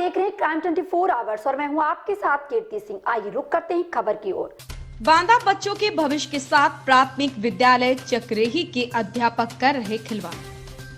देख रहे हैं क्राइम 24 आवर्स और मैं हूं आपके साथ कीर्ति सिंह। आइए रुक करते हैं खबर की ओर। बांदा बच्चों के भविष्य के साथ प्राथमिक विद्यालय चकरेही के अध्यापक कर रहे खिलवाड़।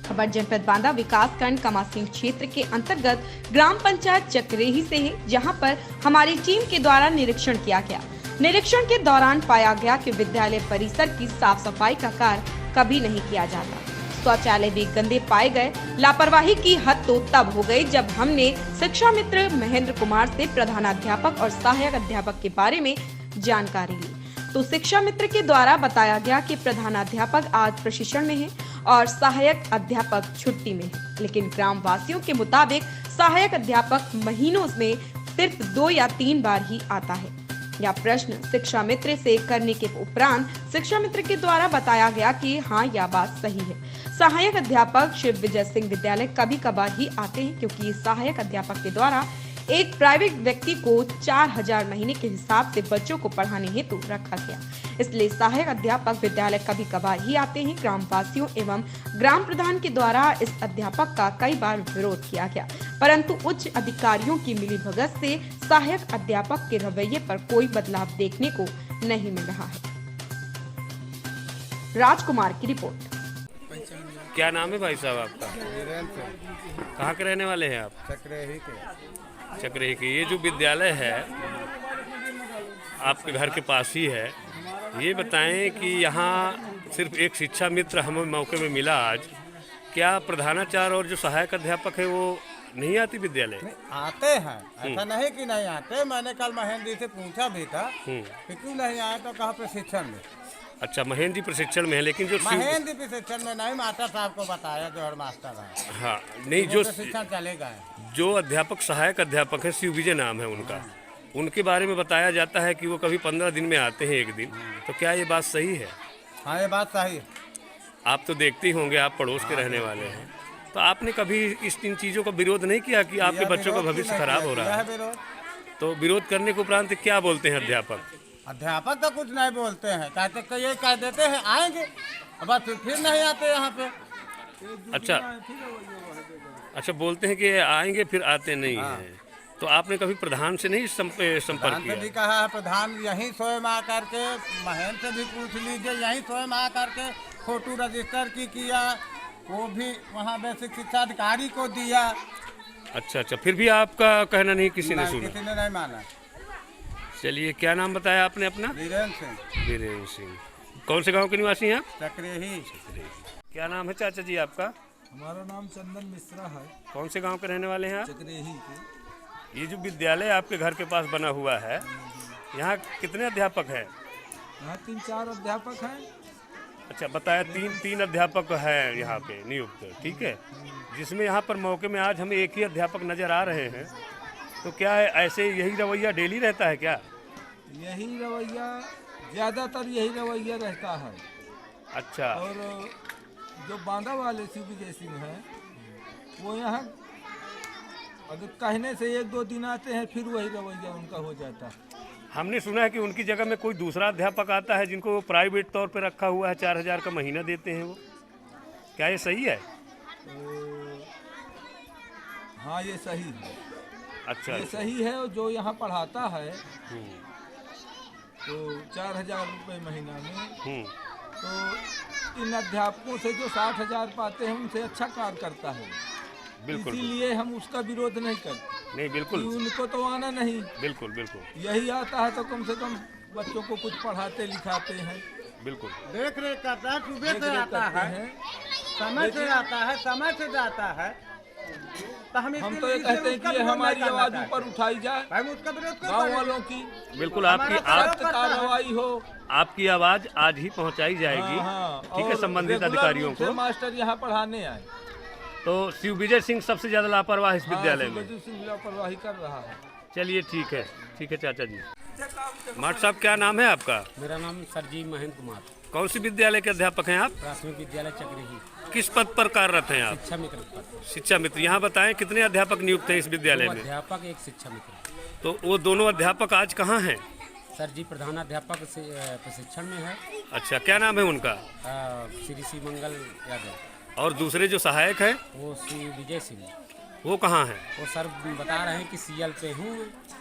खबर जनपद बांदा विकास खंड कमासिंह क्षेत्र के अंतर्गत ग्राम पंचायत चकरेही से है, जहां पर हमारी टीम के द्वारा निरीक्षण किया गया। निरीक्षण के दौरान पाया गया कि विद्यालय परिसर की साफ सफाई का कार्य कभी नहीं किया जाता। शौचालय भी गंदे पाए गए। लापरवाही की हद तो तब हो गई जब हमने शिक्षा मित्र महेंद्र कुमार से प्रधानाध्यापक और सहायक अध्यापक के बारे में जानकारी ली, तो शिक्षा मित्र के द्वारा बताया गया कि प्रधानाध्यापक आज प्रशिक्षण में है और सहायक अध्यापक छुट्टी में है। लेकिन ग्राम वासियों के मुताबिक सहायक अध्यापक महीनों में सिर्फ 2 या 3 बार ही आता है। यह प्रश्न शिक्षा मित्र से करने के उपरांत शिक्षा मित्र के द्वारा बताया गया कि हाँ, यह बात सही है। सहायक अध्यापक शिव विजय सिंह विद्यालय कभी कभार ही आते हैं, क्योंकि सहायक अध्यापक के द्वारा एक प्राइवेट व्यक्ति को 4000 महीने के हिसाब से बच्चों को पढ़ाने हेतु रखा गया, इसलिए सहायक अध्यापक विद्यालय कभी कभार ही आते हैं। ग्राम वासियों एवं ग्राम प्रधान के द्वारा इस अध्यापक का कई बार विरोध किया गया, परंतु उच्च अधिकारियों की मिलीभगत से सहायक अध्यापक के रवैये पर कोई बदलाव देखने को नहीं मिल रहा है। राजकुमार की रिपोर्ट। क्या नाम है भाई साहब आपका? कहाँ के रहने वाले हैं आप? चकरेही के। चकरेही के। ये जो विद्यालय है आपके घर के पास ही है, ये बताएं कि यहाँ सिर्फ एक शिक्षा मित्र हमें मौके में मिला आज। क्या प्रधानाचार्य और जो सहायक अध्यापक है वो नहीं आती विद्यालय? आते हैं, ऐसा नहीं कि नहीं आते। मैंने कल महेंद्र जी से पूछा भी था कि क्यों नहीं आए, तो कहा प्रशिक्षण में। अच्छा, महेंद्र जी प्रशिक्षण में है, लेकिन जो महेंद्र जी प्रशिक्षण में नहीं, मास्टर साहब को बताया जो हेडमास्टर है। हाँ नहीं, जो प्रशिक्षण चलेगा। जो अध्यापक सहायक अध्यापक है, शिव विजय नाम है उनका, उनके बारे में बताया जाता है कि वो कभी 15 दिन में आते हैं, एक दिन। तो क्या ये बात सही है? हाँ, ये बात सही है। आप तो देखते ही होंगे, आप पड़ोस के रहने वाले हैं, तो आपने कभी इन चीज़ों का विरोध नहीं किया कि आपके बच्चों का भविष्य खराब हो रहा है? तो विरोध करने के उपरांत क्या बोलते हैं अध्यापक? अध्यापक तो कुछ नहीं बोलते हैं, कहते कि ये कह देते हैं आएंगे, बस फिर नहीं आते यहाँ पे। अच्छा, बोलते हैं कि आएंगे फिर आते नहीं हैं। तो आपने कभी प्रधान से नहीं संपर्क किया? भी कहा है, प्रधान यहीं स्वयं आ करके, महेंद्र से भी पूछ लीजिए, यहीं स्वयं आ करके फोटो रजिस्टर की किया, वो भी वहाँ बेसिक शिक्षा अधिकारी को दिया। अच्छा, फिर भी आपका कहना नहीं किसी ने सुना? किसी ने नहीं माना। चलिए, क्या नाम बताया आपने अपना? वीरेंद्र सिंह। वीरेंद्र सिंह। कौन से गांव के निवासी हैं आप? चकरेही। क्या नाम है चाचा जी आपका? हमारा नाम चंदन मिश्रा है। कौन से गांव के रहने वाले हैं आप? चकरेही के। ये जो विद्यालय आपके घर के पास बना हुआ है, यहाँ कितने अध्यापक हैं? यहाँ 3-4 अध्यापक हैं। अच्छा, बताया तीन अध्यापक हैं यहाँ पे नियुक्त, ठीक है। जिसमें यहाँ पर मौके में आज हमें एक ही अध्यापक नजर आ रहे हैं, तो क्या है ऐसे यही रवैया डेली रहता है क्या? यही रवैया, ज़्यादातर यही रवैया रहता है। अच्छा। और जो बांदा वाले शिव विजय सिंह हैं, वो यहाँ अगर कहने से 1-2 दिन आते हैं, फिर वही रवैया उनका हो जाता है। हमने सुना है कि उनकी जगह में कोई दूसरा अध्यापक आता है जिनको प्राइवेट तौर पे रखा हुआ है, 4000 का महीना देते हैं वो। क्या ये सही है? हाँ, ये सही है। अच्छा, ये सही है। और जो यहाँ पढ़ाता है तो 4000 रुपये महीना में, तो इन अध्यापकों से जो 60,000 पाते हैं उनसे अच्छा कार्य करता है। बिल्कुल। इसीलिए हम उसका विरोध नहीं करते। नहीं, बिल्कुल। उनको तो आना नहीं। बिल्कुल बिल्कुल। यही आता है तो कम से कम बच्चों को कुछ पढ़ाते लिखाते हैं। बिल्कुल। देख रेख करता है, सुबह से आता है, समय से आता है, समय से जाता है। तो हम तो ये कहते हैं कि हमारी आवाज ऊपर उठाई जाए, गाँव वालों की। बिल्कुल, आपकी कार्रवाई हो, आपकी आवाज आज ही पहुंचाई जाएगी। ठीक है, संबंधित अधिकारियों को। मास्टर यहाँ पढ़ाने आए। तो शिव विजय सिंह सबसे ज्यादा लापरवाह इस विद्यालय में? शिव विजय सिंह लापरवाही कर रहा है। चलिए, ठीक है चाचा जी। मास्टर साहब, क्या नाम है आपका? मेरा नाम सरजी महेंद्र कुमार। कौन सी विद्यालय के अध्यापक हैं आप? प्राथमिक विद्यालय चकरेही। किस पद पर कार्यरत हैं आप? शिक्षा मित्र पद। शिक्षा मित्र। यहाँ बताएं कितने अध्यापक नियुक्त हैं इस विद्यालय में? अध्यापक, एक शिक्षा मित्र। तो वो दोनों अध्यापक आज कहाँ हैं? सर जी प्रधानाध्यापक से प्रशिक्षण में है। अच्छा, क्या नाम है उनका? श्री मंगल यादव। और दूसरे जो सहायक हैं? वो श्री विजय सिंह। वो कहाँ है? वो सर बता रहे हैं कि सीएल पे हूँ।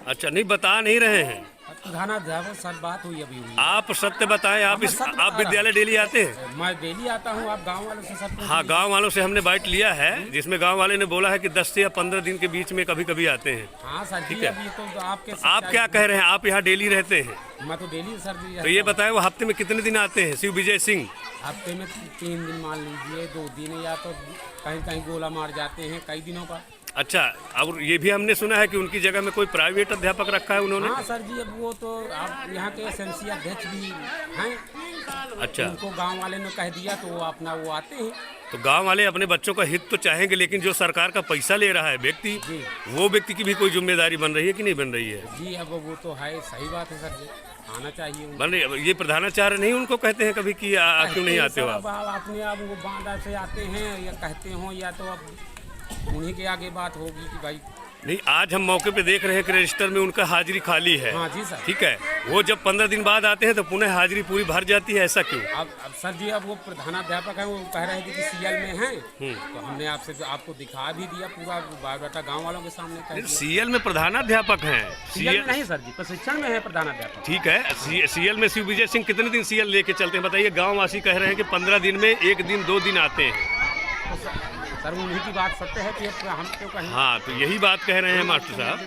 अच्छा, नहीं बता नहीं रहे हैं। प्रधानाध्यापक सर बात हुई अभी हुई। आप सत्य बताएं। आप विद्यालय डेली आते हैं? मैं डेली आता हूँ। आप गांव वालों से सब हाँ, गांव वालों से हमने बाइट लिया है, जिसमें गांव वाले ने बोला है कि 10 से या 15 दिन के बीच में कभी कभी आते हैं। हाँ सर जी, ठीक है। अभी तो आपके आप क्या कह रहे हैं? आप यहाँ डेली रहते हैं, मैं तो डेली सर जी। तो ये बताएं वो हफ्ते में कितने दिन आते हैं? शिव विजय सिंह हफ्ते में 3 दिन मान लीजिए, 2 दिन, या तो कहीं कहीं गोला मार जाते हैं कई दिनों का। अच्छा, और ये भी हमने सुना है कि उनकी जगह में कोई प्राइवेट अध्यापक रखा है उन्होंने। हाँ सर जी, अब वो तो आप यहाँ के एसएमसी अध्यक्ष भी हैं। अच्छा, उनको गांव वाले ने कह दिया तो वो अपना वो आते हैं। तो गांव वाले अपने बच्चों का हित तो चाहेंगे, लेकिन जो सरकार का पैसा ले रहा है व्यक्ति, जी वो व्यक्ति की भी कोई जिम्मेदारी बन रही है कि नहीं बन रही है? जी, अब वो तो है, सही बात है सर जी, आना चाहिए उनको। बन रही है। ये प्रधानाचार्य नहीं उनको कहते हैं कभी कि क्यों नहीं आते हो आप? अपने आप वो बांधा से आते हैं या कहते हो, या तो अब उन्हीं के आगे बात होगी कि भाई। नहीं, आज हम मौके पे देख रहे हैं कि रजिस्टर में उनका हाजिरी खाली है। हाँ जी सर। ठीक है, वो जब 15 दिन बाद आते हैं तो पुनः हाजिरी पूरी भर जाती है, ऐसा क्यों? अब सर जी, अब वो प्रधानाध्यापक हैं, वो कह रहे हैं कि सीएल में हैं, तो हमने आपको दिखा भी दिया पूरा बायोडाटा गांव वालों के सामने कह दिया। सीएल में प्रधानाध्यापक हैं। सीएल में नहीं सर जी, प्रशिक्षण में है प्रधानाध्यापक। ठीक है, सीएल में शिव विजय सिंह कितने दिन सीएल लेके चलते हैं बताइए? गाँव वासी कह रहे हैं कि 15 दिन में 1 दिन 2 दिन आते हैं। तो सर उन्हीं की बात सत्य है कि हम तो कहीं। हाँ, तो यही बात कह रहे हैं मास्टर साहब।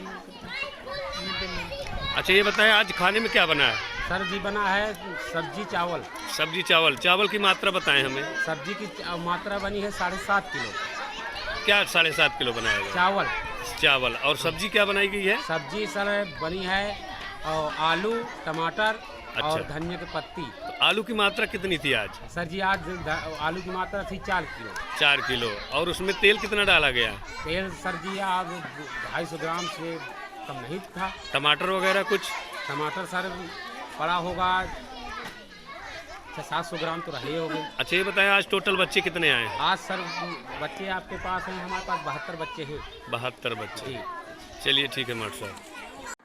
अच्छा, ये बताएं आज खाने में क्या बना है? सर जी बना है सब्जी चावल। सब्जी चावल। चावल की मात्रा बताएं हमें। सब्जी की मात्रा बनी है 7.5 किलो। क्या 7.5 किलो बनाया गया? चावल। और सब्जी क्या बनाई गई है? सब्जी सर बनी है और आलू, टमाटर और धनिया की पत्ती। तो आलू की मात्रा कितनी थी आज? सर जी आज आलू की मात्रा थी 4 किलो। 4 किलो। और उसमें तेल कितना डाला गया? तेल सर जी आज 250 ग्राम से कम नहीं था। टमाटर वगैरह कुछ? टमाटर सर पड़ा होगा 600-700 ग्राम तो रहे होंगे। अच्छा, ये बताएं आज टोटल बच्चे कितने आए हैं? आज सर बच्चे आपके पास हैं, हमारे पास 72 बच्चे हैं। 72 बच्चे। जी चलिए ठीक है मास्टर साहब।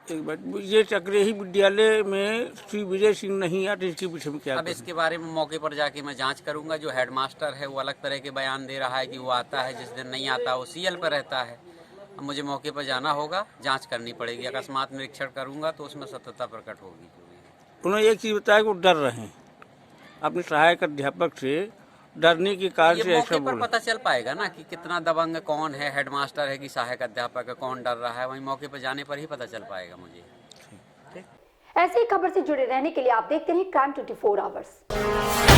एक बात, ये चक्रेही विद्यालय में श्री विजय सिंह नहीं आते, इसके पीछे में क्या? अब इसके बारे में मौके पर जाके मैं जांच करूंगा। जो हेडमास्टर है वो अलग तरह के बयान दे रहा है कि वो आता है, जिस दिन नहीं आता वो सीएल पर रहता है। अब मुझे मौके पर जाना होगा, जांच करनी पड़ेगी। अकस्मात निरीक्षण करूंगा तो उसमें सत्यता प्रकट होगी। उन्होंने एक चीज़ बताया कि वो डर रहे हैं अपने सहायक अध्यापक से, डरने के कारण से ये ऐसा मौके पर बोला। पता चल पाएगा ना कि कितना दबंग कौन है, हेडमास्टर है कि सहायक अध्यापक है, कौन डर रहा है। वहीं मौके पर जाने पर ही पता चल पाएगा मुझे। ऐसी ही खबर से जुड़े रहने के लिए आप देखते रहिए क्राइम 24 आवर्स।